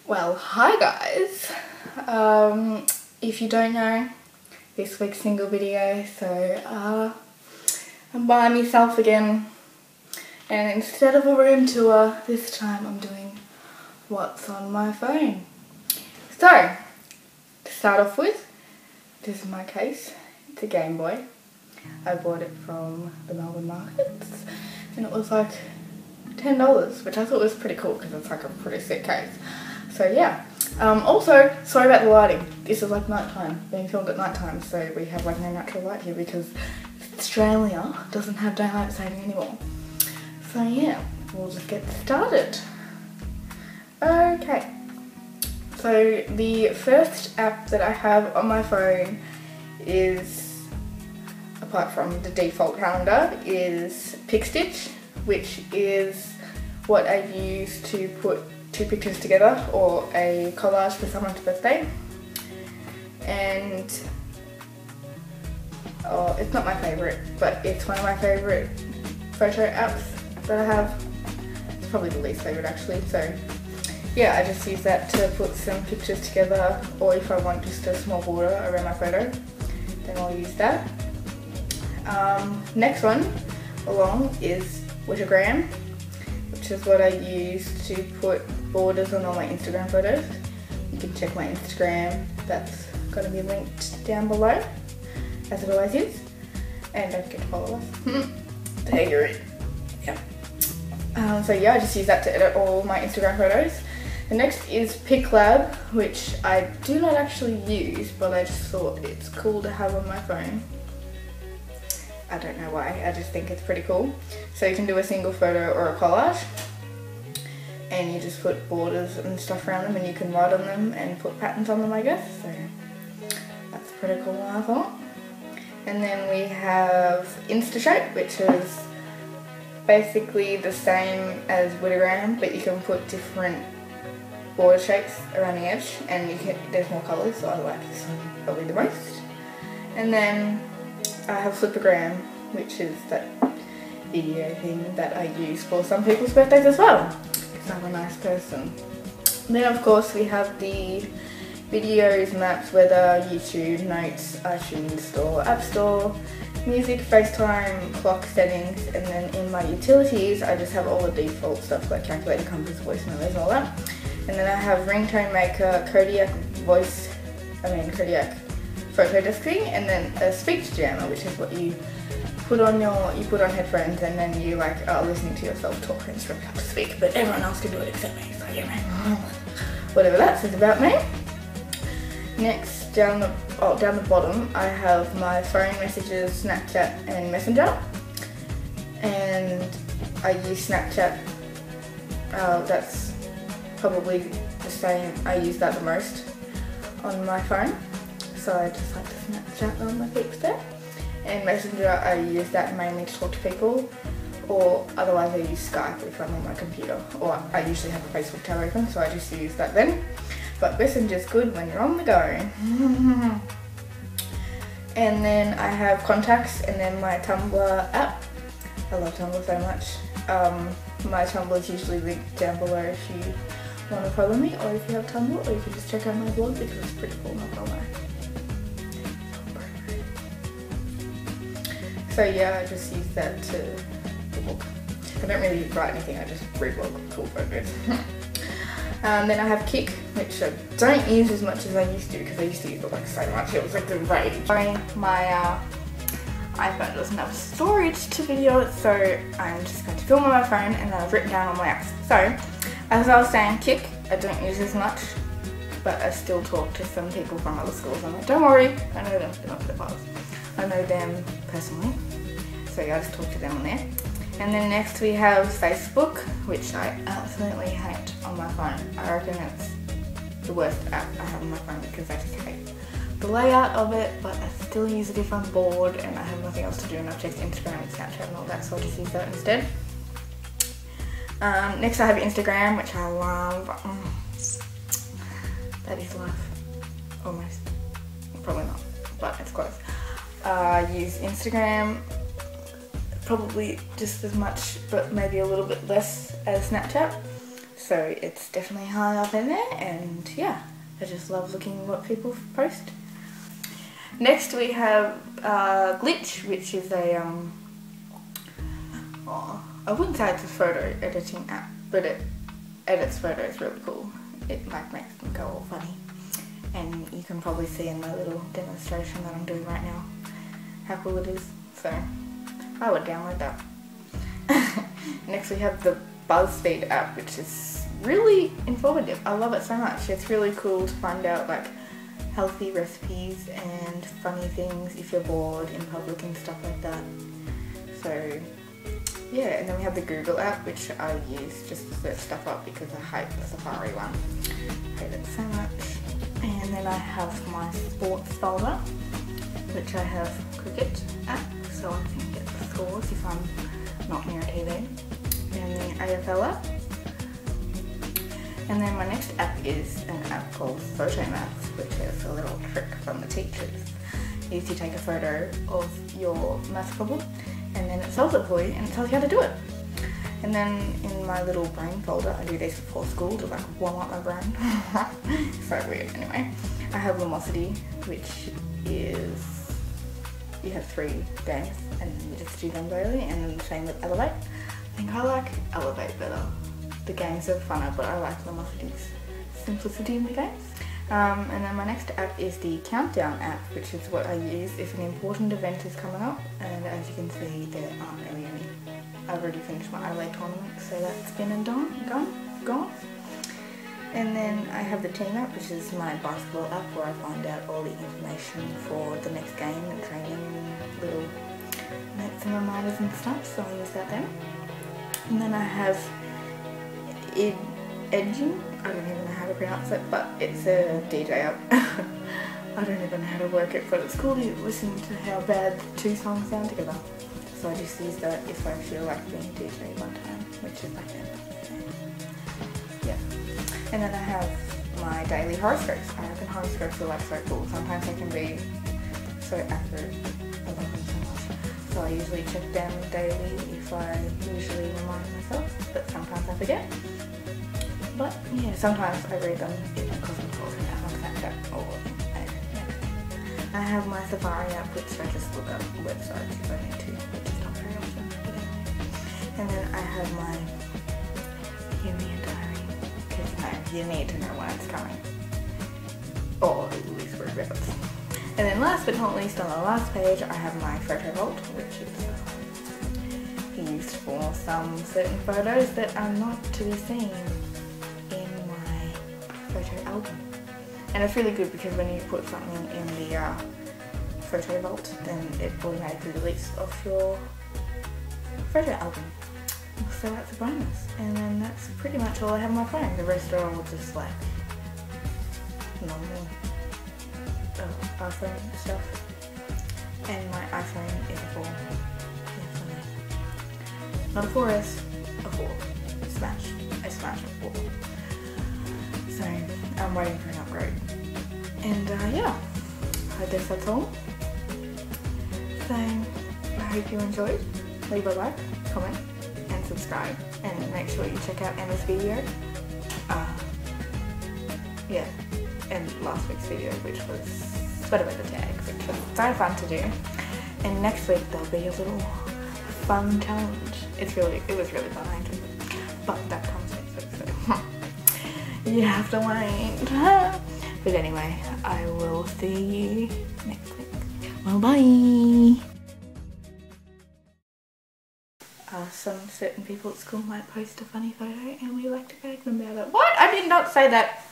Well, hi guys. If you don't know, this week's single video, so I'm by myself again, and instead of a room tour, this time I'm doing what's on my phone. So, to start off with, this is my case. It's a Game Boy. I bought it from the Melbourne markets, and it was like $10, which I thought was pretty cool because it's like a pretty sick case. So yeah. Also, sorry about the lighting. This is like nighttime, being filmed at nighttime, so we have like no natural light here because Australia doesn't have daylight saving anymore. So yeah, we'll just get started. Okay. So the first app that I have on my phone is, apart from the default calendar, is PicStitch, which is what I use to put two pictures together or a collage for someone's birthday. And it's not my favourite, but it's one of my favourite photo apps that I have. It's probably the least favourite actually, so yeah, I just use that to put some pictures together, or if I want just a small border around my photo, then I'll use that. Next one along is Witagram, which is what I use to put borders on all my Instagram photos. You can check my Instagram, that's going to be linked down below, as it always is. And don't forget to follow us. TagYoureIt. Yeah. So yeah, I just use that to edit all my Instagram photos. The next is PicLab, which I do not actually use, but I just thought it's cool to have on my phone. I don't know why, I just think it's pretty cool. So you can do a single photo or a collage, and you just put borders and stuff around them, and you can write on them and put patterns on them, I guess. So that's pretty cool, I thought. And then we have InstaShape, which is basically the same as Witagram, but you can put different border shapes around the edge, and there's more colours, so I like this one probably the most. And then I have Flipagram, which is that video thing that I use for some people's birthdays as well, because I'm a nice person. And then of course we have the videos, maps, weather, YouTube, notes, iTunes Store, App Store, music, FaceTime, clock settings, and then in my utilities I just have all the default stuff like calculator, compass, voice memos and all that. And then I have ringtone maker, Kodiak photo desking, and then a speech jammer, which is what you put on headphones, and then you like are listening to yourself talk and straight up to speak, but everyone else can do it except me, so yeah, whatever that says about me. Next, down the bottom, I have my phone messages, Snapchat and Messenger, and I use Snapchat. That's probably the same. I use that the most on my phone. So I just like to Snapchat on my pics there. And Messenger, I use that mainly to talk to people, or otherwise I use Skype if I'm on my computer, or I usually have a Facebook tab open, so I just use that then. But Messenger's good when you're on the go. And then I have contacts, and then my Tumblr app. I love Tumblr so much. My Tumblr is usually linked down below if you want to follow me, or if you have Tumblr, or you can just check out my blog because it's pretty cool, not gonna lie. So yeah, I just use that to book. I don't really write anything, I just reblog cool photos. Then I have Kik, which I don't use as much as I used to, because I used to use it like so much, it was like the rage. My iPhone doesn't have storage to video it, so I'm just going to film on my phone, and then I've written down all my apps. So, as I was saying, Kik, I don't use as much, but I still talk to some people from other schools. I'm like, don't worry, I know them, they're not pedophiles. I know them personally, so yeah, I just talk to them on there. And then next we have Facebook, which I absolutely hate on my phone. I reckon it's the worst app I have on my phone because I just hate the layout of it, but I still use it if I'm bored and I have nothing else to do, and I've checked Instagram and Snapchat and all that, so I just use that instead. Next I have Instagram, which I love. That is life. Almost. Probably not, but it's close. I use Instagram probably just as much, but maybe a little bit less as Snapchat. so it's definitely high up in there, and yeah, I just love looking what people post. Next we have Glitch, which is a I wouldn't say it's a photo editing app, but it edits photos really cool. It like makes them go all funny, and you can probably see in my little demonstration that I'm doing right now how cool it is, so I would download that. Next we have the BuzzFeed app, which is really informative. I love it so much. It's really cool to find out like healthy recipes and funny things if you're bored in public and stuff like that. So yeah, and then we have the Google app, which I use just to search stuff up because I hate the Safari one. I hate it so much. And then I have my sports folder, which I have cricket app, so I can get the scores if I'm not near a TV. And the AFL app. And then my next app is an app called Photo Maps, which is a little trick from the teachers. Is you take a photo of your maths problem, and then it solves it for you and it tells you how to do it. And then in my little brain folder, I do these before school to like warm up my brain. So weird. Anyway, I have Lumosity, which is, you have 3 games and you just do them daily, and then the same with Elevate. I think I like Elevate better. The games are funner, but I like Lumosity's simplicity in the games. And then my next app is the Countdown app, which is what I use if an important event is coming up, and as you can see there aren't really any. I've already finished my Adelaide tournament, so that's been and gone. And then I have the Team app, which is my basketball app where I find out all the information for the next game and training and little notes and reminders and stuff, so I use that then. And then I have Edging, I don't even know how to pronounce it, but it's a DJ app. I don't even know how to work it, but it's cool to listen to how bad 2 songs sound together. So I just use that if I feel like being a DJ one time, which is like that. Yeah. And then I have my daily horoscopes. I reckon horoscopes are like so cool. Sometimes they can be so accurate. I love them so much. So I usually check them daily if I usually remind myself, but sometimes I forget. But yeah, sometimes I read them in a cosmopolitan app on Snapchat or I have my Safari app, which I just look up websites if I need to, which is not very often. But anyway. And then I have my Yumi diary, because you need to know when it's coming. Or at least whereabouts. And then last but not least, on the last page, I have my photo vault, which is used for some certain photos that are not to be seen in my photo album. And it's really good because when you put something in the photo vault, then it automatically deletes off your photo album. So that's a bonus. And then that's pretty much all I have on my phone. The rest are all just like normal iPhone stuff. And my iPhone is a 4. Not a 4S, a 4. Smash. I smashed a 4. So I'm waiting for an upgrade. And yeah, I guess that's all. So I hope you enjoyed. Leave a like, comment, and subscribe. And make sure you check out Emma's video. Yeah, and last week's video, which was What About the Tag, which was so fun to do. And next week there'll be a little fun challenge. It was really fun, I enjoyed it. But that comes next week, so you have to wait. But anyway, I will see you next week. Well, bye! Some certain people at school might post a funny photo and we like to beg them about it. What? I did not say that!